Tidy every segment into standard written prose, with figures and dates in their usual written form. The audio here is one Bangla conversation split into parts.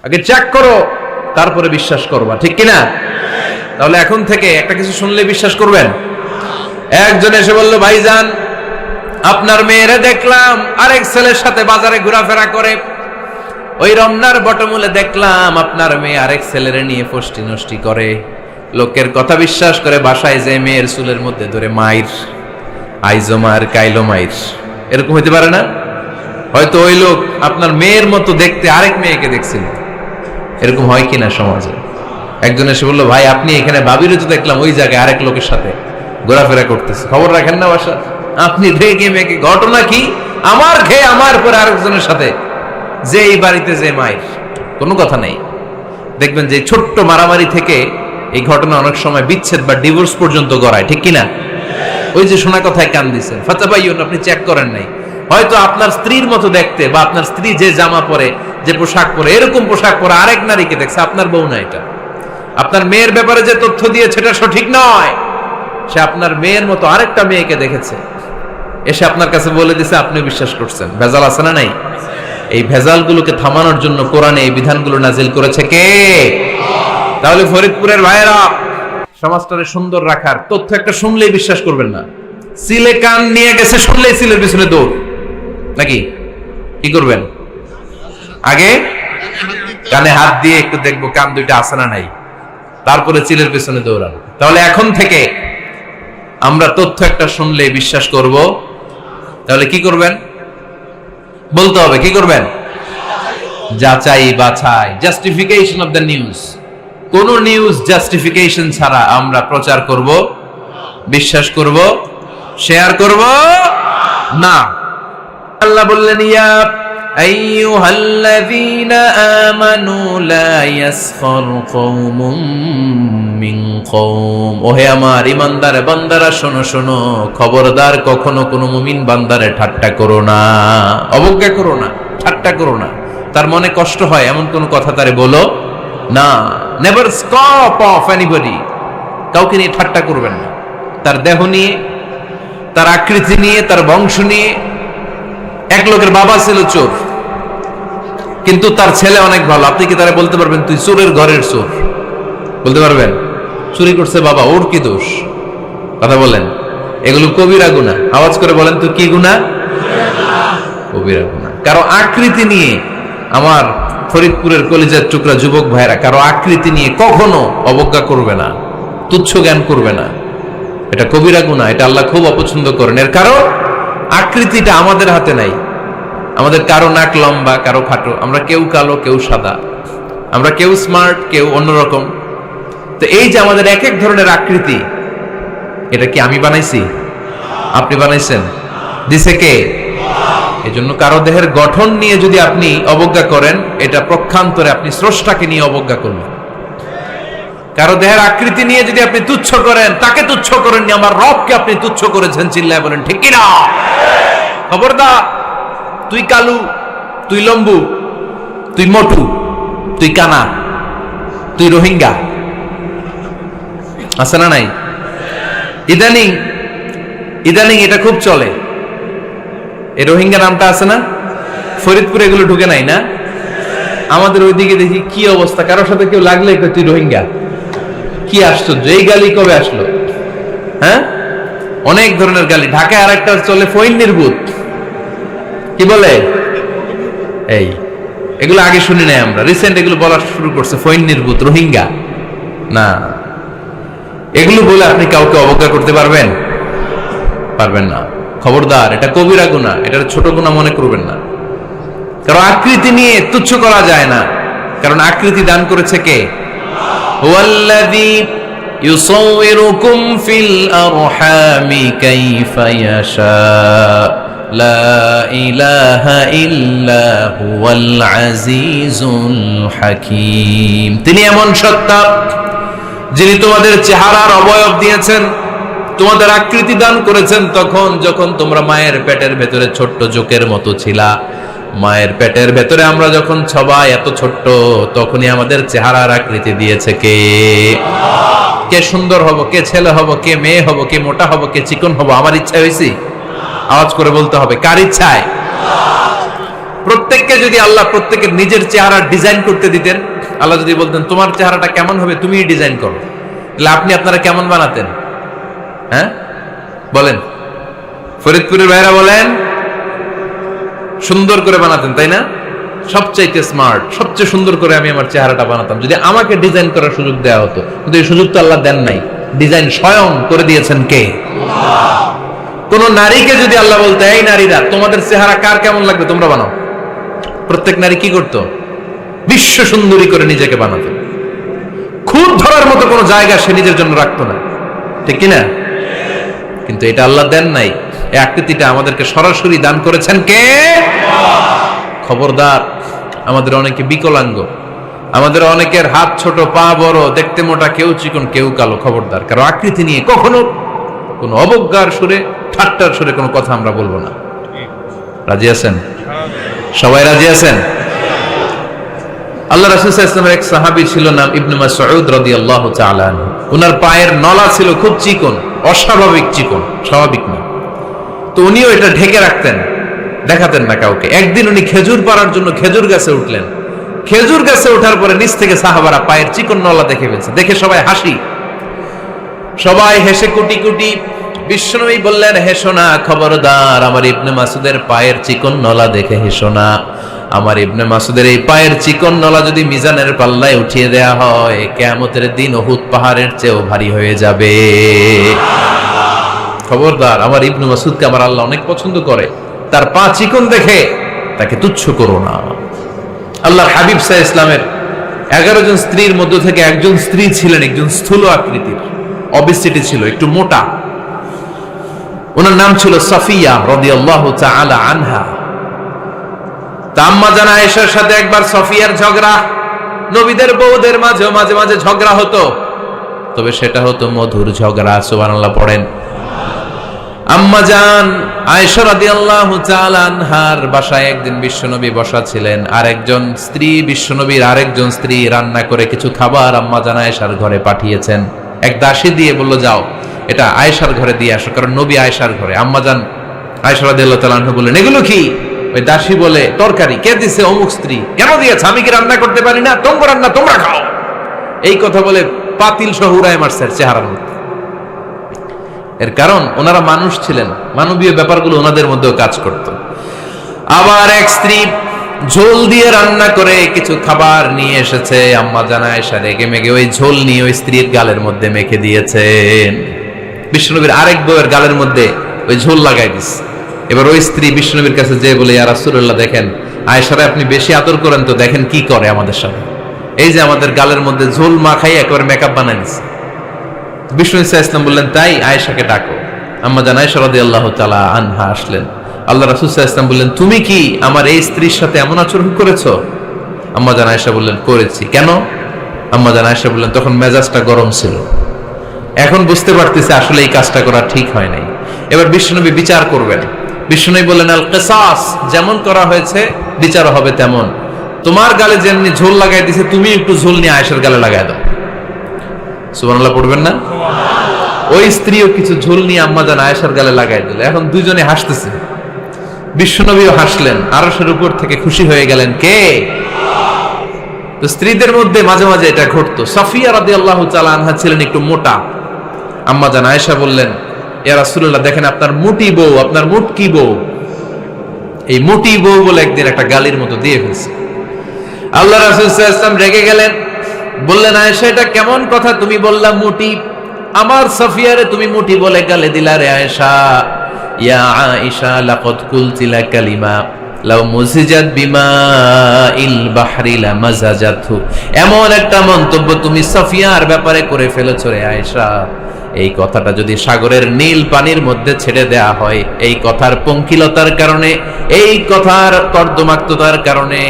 আগে চেক করো, তারপরে বিশ্বাস করবা, ঠিক কিনা? তাহলে এখন থেকে একটা কিছু শুনলে বিশ্বাস করবেন। একজন এসে বলল, ভাইজান আপনার মেয়েরে দেখলাম আরেক ছেলের সাথে বাজারে ঘোরাফেরা করে, ওই রমনার বটমূলে দেখলাম আপনার মেয়ে আরেক ছেলেরে নিয়ে ফষ্টি নষ্টি করে, লোকের কথা বিশ্বাস করে বাসায় যে মেয়ের চুলের মধ্যে ধরে মাইর, আইজো মার কাইলো মাইর। এরকম হইতে পারে না? হয়তো ওই লোক আপনার মেয়ের মতো দেখতে আরেক মেয়েকে দেখছিল। এরকম হয় কিনা সমাজে? একজন এসে বললো, ভাই আপনি এখানে ভাবিরে তো দেখলাম ওই জায়গায় আরেক লোকের সাথে ঘোরাফেরা করতেছে, খবর রাখেন না বাসা? আপনি দেখে মেয়েকে, ঘটনা কি? আমার খেয়ে আমার পরে আরেকজনের সাথে, যে এই বাড়িতে যে মায়ের, কোনো কথা নেই। দেখবেন যে ছোট্ট মারামারি থেকে এই ঘটনা অনেক সময় বিচ্ছেদ বা ডিভোর্স পর্যন্ত গড়ায়, ঠিক কিনা? ওই যে শোনা কথায় কান দিচ্ছেন, ফাতাবাইয়ুন, আপনি চেক করেন নাই। হয়তো আপনার স্ত্রীর মতো দেখতে বা আপনার স্ত্রী যে জামা পরে, যে পোশাক পরে, এরকম পোশাক পরে আরেক নারীকে দেখছে, আপনার বউ না এটা। আপনার মেয়ের ব্যাপারে যে তথ্য দিয়েছে এটা সঠিক নয়, সে আপনার মেয়ের মতো আরেকটা মেয়েকে দেখেছে, এসে আপনার কাছে বলে দিছে, আপনি বিশ্বাস করছেন। ভেজাল আছে না নাই? এই ভেজালগুলোকে থামানোর জন্য কোরআনে এই বিধানগুলো নাজিল করেছে কে? তাহলে ফরিদপুরের ভাইয়েরা, সমাজটারে সুন্দর রাখার তথ্য একটা শুনলেই বিশ্বাস করবেন না। সিলে কান নিয়ে গেছে, শুনলেই সিলের পিছনে দৌড়, নাকি? কি করবেন? আগে কানে হাত দিয়ে একটু দেখবো কান দুইটা আছে না নাই, তারপরে চিলের পেছনে দৌড়ানো। তাহলে এখন থেকে আমরা তথ্য একটা শুনলে বিশ্বাস করব। তাহলে কি করবেন? বলতে হবে কি করবেন? যাচাই বাছাই, জাস্টিফিকেশন অফ দ্য নিউজ। কোন নিউজ জাস্টিফিকেশন ছাড়া আমরা প্রচার করব, বিশ্বাস করব, শেয়ার করব না। আল্লাহ বললেন, ইয়া আইয়ুহাল্লাযীনা আমানু লা ইয়াসখার কওমুম মিন কওম। ওহে আমার ঈমানদার বান্দারা, শোনো শোনো, খবরদার কখনো কোনো মুমিন বান্দারে ঠাট্টা করো না, অবজ্ঞা করো না, ঠাট্টা করো না। তার মনে কষ্ট হয় এমন কোন কথা তারে বলো না। Never scoff of anybody. কাউকে নিয়ে ঠাট্টা করবেন না, তার দেহ নিয়ে, তার আকৃতি নিয়ে, তার বংশ নিয়ে। এক লোকের বাবা ছিল চোর, কিন্তু তার ছেলে অনেক ভালো। আপনি কি তারা বলতে পারবেন তুই চোরের ঘরের চোর? বলতে পারবেন? চুরি করছে বাবা, ওর কি দোষ? কথা বলেন। এগুলো কবিরা গুনাহ। আওয়াজ করে বলেন তো, কি গুনাহ? কবিরা গুনাহ। কারো আকৃতি নিয়ে, আমার ফরিদপুরের কলিজার টুকরা যুবক ভাইরা, কারো আকৃতি নিয়ে কখনো অবজ্ঞা করবে না, তুচ্ছ জ্ঞান করবে না। এটা কবিরা গুনাহ, এটা আল্লাহ খুব অপছন্দ করেন। এর কারণ আকৃতিটা আমাদের হাতে নাই। আমাদের কারো নাক লম্বা, কারো খাটো, আমরা কেউ কালো, কেউ সাদা, আমরা কেউ স্মার্ট, কেউ অন্যরকম। তো এই যে আমাদের এক এক ধরনের আকৃতি, এটা কি আমি বানাইছি? আপনি বানাইছেন? দিছে কে? এই জন্য কারো দেহের গঠন নিয়ে যদি আপনি অবজ্ঞা করেন, এটা প্রক্ষান্তরে আপনি স্রষ্টাকে নিয়ে অবজ্ঞা করলেন। কারো দেহের আকৃতি নিয়ে যদি আপনি তুচ্ছ করেন, তাকে তুচ্ছ করেননি, আমার রবকে আপনি তুচ্ছ করেছেন। চিল্লায় বলেন ঠিক কিনা? খবরদার, তুই কালু, তুই লম্বু, তুই মোটু, তুই কানা, তুই রোহিঙ্গা, আছে না নাই? ইদানিং ইদানিং এটা খুব চলে। এই রোহিঙ্গা নামটা আছে না? ফরিদপুরে এগুলো ঢুকে নাই না? আমাদের ওইদিকে দেখি কি অবস্থা, কারোর সাথে কেউ লাগলে তুই রোহিঙ্গা। কি আশ্চর্য, এই গালি কবে আসলো? হ্যাঁ, অনেক ধরনের গালি। ঢাকায় আর একটা চলে, ফইন্নির ভূত। কি বলে? এই এগুলো আগে শুনি নাই আমরা, রিসেন্ট এগুলো বলা শুরু করছে। ফইন্নির ভূত, রোহিঙ্গা না। এগুলো বলে আপনি কাউকে অবজ্ঞা করতে পারবেন? পারবেন না। খবরদার, এটা কবিরা গুনাহ, এটা ছোট গুনাহ মনে করবেন না। কারণ আকৃতি নিয়ে তুচ্ছ করা যায় না, কারণ আকৃতি দান করেছে কে? হুয়াল্লাযী ইউসাউইরুকুম ফিল আরহামি কাইফা ইয়াশা লা ইলাহা ইল্লা হুয়াল আজিজুল হাকীম। তিনি এমন সত্তা যিনি তোমাদের চেহারার অবয়ব দিয়েছেন, তোমাদের আকৃতি দান করেছেন তখন যখন তোমরা মায়ের পেটের ভেতরে ছোট্ট জোকের মতো ছিলা। মায়ের পেটের ভেতরে আমরা যখন সবাই এত ছোট্ট, তখনই আমাদের চেহারার আকৃতি দিয়েছে কে? কে সুন্দর হব, কে ছেলে হব, কে মেয়ে হব, কে মোটা হব, কে চিকন হব আমার ইচ্ছা হয়েছি? আওয়াজ করে বলতে হবে, কার ইচ্ছায়? প্রত্যেককে যদি আল্লাহ প্রত্যেকের নিজের চেহারা ডিজাইন করতে দিতেন, আল্লাহ যদি বলতেন তোমার চেহারাটা কেমন হবে তুমিই ডিজাইন করো, তাহলে আপনি আপনারা কেমন বানাতেন? হ্যাঁ বলেন, ফরিদপুরের ভাইরা বলেন, সুন্দর করে বানাতেন তাই না? সবচাইতে স্মার্ট, সবচেয়ে সুন্দর করে আমি আমার চেহারাটা বানাতাম যদি আমাকে ডিজাইন করার সুযোগ দেওয়া হতো। কিন্তু এই সুযোগ তো আল্লাহ দেন নাই। ডিজাইন স্বয়ং করে দিয়েছেন কে? কোন নারীকে যদি আল্লাহ বলতে এই নারীরা তোমাদের চেহারা কার কেমন লাগবে তোমরা বানাও, প্রত্যেক নারী কি করতো? বিশ্ব সুন্দরী করে নিজেকে বানাতো। খুব ধরার মতো কোনো জায়গা সে নিজের জন্য রাখতো না, ঠিক কিনা? কিন্তু এটা আল্লাহ দেন নাই। এই আকৃতিটা আমাদেরকে সরাসরি দান করেছেন কে? খবরদার, আমাদের অনেকে বিকলাঙ্গ, আমাদের অনেকের হাত ছোট, পা বড়, দেখতে মোটা, কেউ চিকন কেউ কালো। খবরদার, কারো আকৃতি নিয়ে কখনো কোনো অবজ্ঞার সুরে, ঠাট্টার সুরে কোনো কথা আমরা বলবো না। রাজি আছেন? সবাই রাজি আছেন? আল্লাহ রাসূল সাল্লাল্লাহু আলাইহি ওয়াসাল্লামের এক সাহাবী ছিল, নাম ইবনে মাসউদ রাদিয়াল্লাহু তাআলা আনহু। ওনার পায়ের নলা ছিল খুব চিকন, অস্বাভাবিক চিকন, স্বাভাবিক না। তো উনিও এটা ঢেকে রাখতেন, দেখাতেন না কাউকে। একদিন উনি খেজুর পাড়ার জন্য খেজুর গাছে উঠলেন। খেজুর গাছে ওঠার পরে নিচ থেকে সাহাবারা পায়ের চিকন নলা দেখে ফেলছে। দেখে সবাই হাসি, সবাই হেসে কুটি কুটি। বিশ্বনবী বললেন, হেসো না, খবরদার, আমার ইবনে মাসুদের পায়ের চিকন নলা দেখে হেসো না। আমার ইবনে মাসুদের এই পায়ের চিকন নলা যদি মিজানের পাল্লায় উঠিয়ে দেয়া হয়, কিয়ামতের দিন উহুদ পাহাড়ের চেয়েও ভারী হয়ে যাবে। খবরদার, আমার ইবনে মাসুদকে আমার আল্লাহ অনেক পছন্দ করে, তার পা চিকন দেখে তাকে তুচ্ছ করো না। আল্লাহর হাবিব সাল্লাল্লাহু আলাইহি ইসলামের 11 জন স্ত্রীর মধ্য থেকে একজন স্ত্রী ছিলেন একজন স্থূল আকৃতির, অবেসিটি ছিল, একটু মোটা। ওনার নাম ছিল সাফিয়া রাদিয়াল্লাহু তাআলা আনহা। আম্মা জান আয়েশার সাথে একবার সাফিয়ার ঝগড়া। নবীদের বউদের মাঝে মাঝে মাঝে ঝগড়া হতো, তবে সেটা হতো মধুর ঝগড়া। সুবহানাল্লাহ পড়েন। আম্মা জান আয়েশা রাদিয়াল্লাহু তাআলা আনহার বাসায় একদিন বিশ্বনবী বসা ছিলেন। আরেকজন স্ত্রী, বিশ্বনবীর আরেকজন স্ত্রী রান্না করে কিছু খাবার আম্মা জান আয়েশার ঘরে পাঠিয়েছেন। এক দাসী দিয়ে বলল, যাও এটা আয়েশার ঘরে দিয়ে আসো, কারণ নবী আয়েশার ঘরে। আম্মা জান আয়েশা রাদিয়াল্লাহু তাআলা আনহা বললেন, এগুলো কি? ওই দাসী বলে, তরকারি। কে দিছে? অমুক স্ত্রী। কেন দিয়েছে? আমি কি রান্না করতে পারি না? তোমরা রান্না তোমরা খাও। এই কথা বলে পাতিল সহ উড়ায় মারছে চেহারার মধ্যে। এর কারণ ওনারা মানুষ ছিলেন, মানবীয় ব্যাপারগুলো ওনাদের মধ্যেও কাজ করত। আবার এক স্ত্রী ঝোল দিয়ে রান্না করে কিছু খাবার নিয়ে এসেছে। আম্মা জান আয়েশা রেগে মেগে ওই ঝোল নিয়ে ওই স্ত্রীর গালের মধ্যে মেখে দিয়েছেন। বিশ্বনবীর আরেক বউয়ের গালের মধ্যে ওই ঝোল লাগাই দিস। এবার ওই স্ত্রী বিশ্বনবীর কাছে যেয়ে বলে, ইয়া রাসূলুল্লাহ, দেখেন আয়েশারে আপনি বেশি আদর করেন তো, দেখেন কি করে আমাদের সাথে। এই যে আমাদের গালের মধ্যে ঝোল মাখাই একেবারে মেকআপ বানাই দিচ্ছে। বিষ্ণু ইসলাম বললেন, তাই আয়েশাকে ডাকো। আম্মা জান আয়েশা রাদিয়াল্লাহু তাআলা আনহা আসলেন। আল্লাহ রাসূল সাল্লাল্লাহু আলাইহি ওয়াসাল্লাম বললেন, তুমি কি আমার এই স্ত্রীর সাথে এমন আচরণ করেছো? আম্মা জান আয়েশা বললেন, করেছি। কেন? আম্মা জান আয়েশা বললেন, তখন মেজাজটা গরম ছিল, এখন বুঝতে পারতেছে আসলে এই কাজটা করা ঠিক হয় নাই। এবার বিশ্বনবী বিচার করবেন। বিশ্বনবী বললেন, আল কিসাস, যেমন করা হয়েছে বিচার হবে তেমন। তোমার গালে যেমনি ঝোল লাগাই দিয়েছে, তুমি একটু ঝোল নিয়ে আয়েশার গালে লাগাই দাও। সুবহানাল্লাহ পড়বেন না? ওই স্ত্রীও কিছু ঝোল নিয়ে আম্মা জান আয়েশার গালে লাগাই দিল। এখন দুজনে হাসতেছে, বিশ্বনবীও হাসলেন, আরশের উপর থেকে খুশি হয়ে গেলেন কে? তো স্ত্রীদের মধ্যে মাঝে মাঝে এটা ঘটতো। সাফিয়া রাদিয়াল্লাহু তাআলা আনহা ছিলেন একটু মোটা। আম্মা জান আয়েশা বললেন, ইয়া রাসূলুল্লাহ, দেখেন আপনার মুটি বউ, আপনার মুটকি বউ, এই মুটি বউ বলে একদিন একটা গালির মতো দিয়ে ফেলছে। আল্লাহ রাসূল সাল্লাল্লাহু আলাইহি ওয়াসাল্লাম রেগে গেলেন, বললেন, আয়েশা এটা কেমন কথা? তুমি বললা মুটি, আমার সাফিয়ারে তুমি মুটি বলে গালে দিলা রে আয়েশা। ইয়া আয়েশা, লাকাদ কুলতিলা কালিমা লাউ মুজিজাত বিমাইল বাহরি লামাজাজাতহু। এমন একটা মন্তব্য তুমি সাফিয়ার ব্যাপারে করে ফেলেছো রে আয়েশা, এই কথাটা যদি সাগরের নীল পানির মধ্যে ছেড়ে দেয়া হয়, এই কথার পঙ্কিলতার কারণে, এই কথার কর্দমাক্ততার কারণে,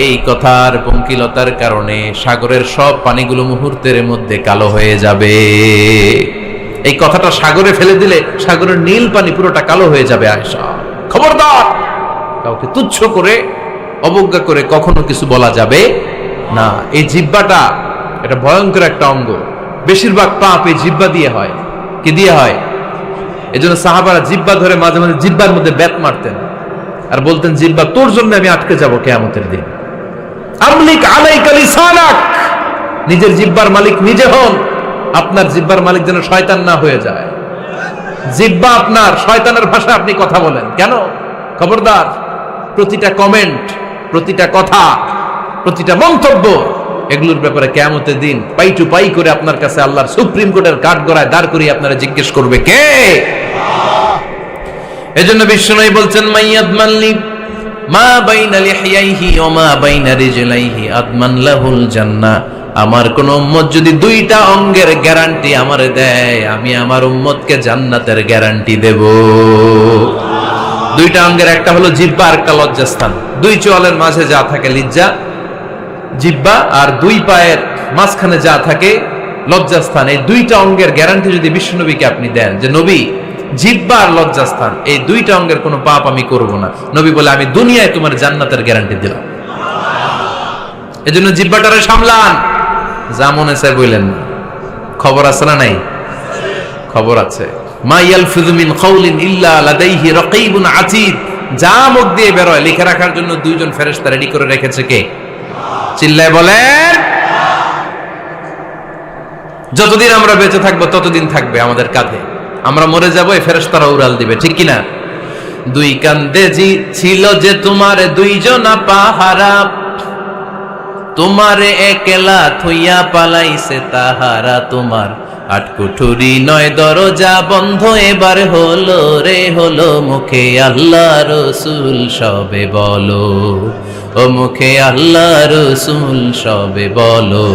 এই কথার পঙ্কিলতার কারণে সাগরের সব পানিগুলো মুহূর্তের মধ্যে কালো হয়ে যাবে। এই কথাটা সাগরে ফেলে দিলে সাগরের নীল পানি পুরোটা কালো হয়ে যাবে। আয়েশা, খবরদার, কাউকে তুচ্ছ করে অবজ্ঞা করে কখনো কিছু বলা যাবে না। এই জিহ্বাটা এটা ভয়ঙ্কর একটা অঙ্গ। বেশিরভাগ পাপ এই জিহ্বা দিয়ে হয়। কি দিয়ে হয়? এজন্য সাহাবারা জিহ্বা ধরে মাঝে মাঝে জিহ্বার মধ্যে বেত মারতেন। আর বলতেন জিহ্বা তোর জন্য আমি আটকে যাব কিয়ামতের দিন। আমলিক আলাইকা লিসানাক, নিজের জিহ্বার মালিক নিজে হন। আপনার জিহ্বার মালিক যেন শয়তান না হয়ে যায়। জিহ্বা আপনার, শয়তানের ভাষা আপনি কথা বলেন কেন? খবরদার, প্রতিটা কমেন্ট, প্রতিটা কথা, প্রতিটা মন্তব্য, এগুলোর ব্যাপারে কিয়ামতের দিন পাই টু পাই করে আপনার কাছে আল্লাহর সুপ্রিম কোর্টের কাঠগড়ায় দাঁড় করিয়ে আপনারা জিজ্ঞেস করবে কে? এজন্য বিশ্বনবী বলছেন মাইয়াদমানলি মা বাইনা লিহিয়াইহি ওয়া মা বাইনা রিজলাইহি আদমান লাহুল জান্নাহ। আমার কোন উম্মত যদি দুইটা অঙ্গের গ্যারান্টি আমারে দেয়, আমি আমার উম্মতকে জান্নাতের গ্যারান্টি দেব। দুইটা অঙ্গের, একটা হলো জিহ্বা আর একটা লজ্জাস্থান। দুই চোয়ালের মাঝে যা থাকে লিজ্জা, জিহ্বা, আর দুই পায়ের মাঝখানে যা থাকে লজ্জাস্থান। এই দুইটা অঙ্গের গ্যারান্টি যদি বিশ্বনবীকে আপনি দেন যে নবী জিহ্বা আর লজ্জাস্থান এই দুইটা অঙ্গের কোনো পাপ আমি করব না, নবী বলে আমি দুনিয়ায় তোমার জান্নাতের গ্যারান্টি দিলাম। এজন্য জিহ্বাটারে সামলান, যা মনে চায় বললেন না। খবর আছে না নাই? খবর আছে। মা ইয়ালফিযু মিন কাউলিন ইল্লা লাদাইহি রাকীবুন আতীদ, যা মুখ দিয়ে বের হয় লিখে রাখার জন্য দুইজন ফেরেশতা রেডি করে রেখেছে কে? চিল্লায় বলেন। যতদিন আমরা বেঁচে থাকবো ততদিন থাকবে আমাদের কাঁধে। আমরা মরে যাবো, এই ফেরেশতারা উড়াল দিবে, ঠিক কিনা? দুই কান্দে জি ছিল যে তোমার দুইজনা পাহারা, তোমারে একলা থইয়া পালাইছে তাহারা। তোমার আটকুঠুরি নয় দরজা বন্ধ এবার হলো রে হলো, মুখে আল্লাহ রসুল সবে বলো, ও মুখে আল্লাহ রসুল সবে বলো।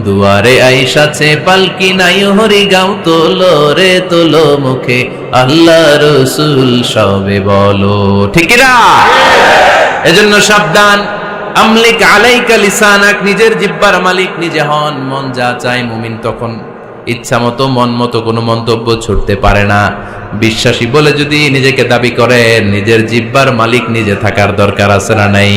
দুয়ারে আইসাছে পালকি নাই হরি গাও তোলো রে তোলো, মুখে আল্লাহ রসুল সবে বলো, ঠিক না? এজন্য সাবধান। আমলিক আলাইকা লিসানাক, নিজের জিহ্বার মালিক নিজে হন। মন যা চায় মুমিন তখন ইচ্ছা মতো মন মতো কোনো মন্তব্য ছুটতে পারে না। বিশ্বাসী বলে যদি নিজেকে দাবি করেন, নিজের জিহ্বার মালিক নিজে থাকার দরকার আছে না নাই?